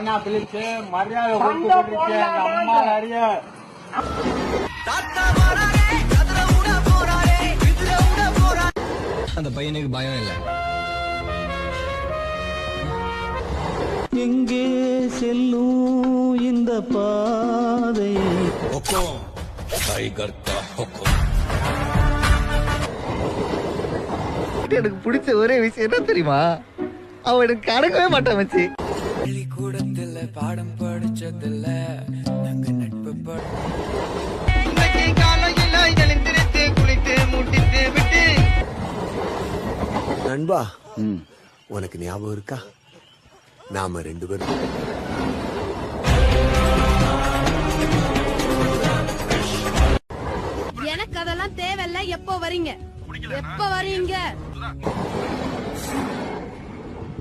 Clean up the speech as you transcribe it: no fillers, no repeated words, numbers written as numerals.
சரணா பிலிப்ஸ் மரியாதை அம்மா நிறைய அந்த பையனுக்கு பயம் இல்லை. எங்கே செல்லும் இந்த பாதை எனக்கு பிடிச்ச ஒரே விஷயம் என்ன தெரியுமா, அவன் எனக்கு கடக்கவே மாட்டான் மச்சி. கூடத்தில் பாடம் படிச்சதில்ல நாங்க நட்பு நண்பா, உனக்கு ஞாபகம் இருக்கா நாம 2 பேரும் எனக்கு அதெல்லாம் தேவையில்ல. எப்போ வரீங்க?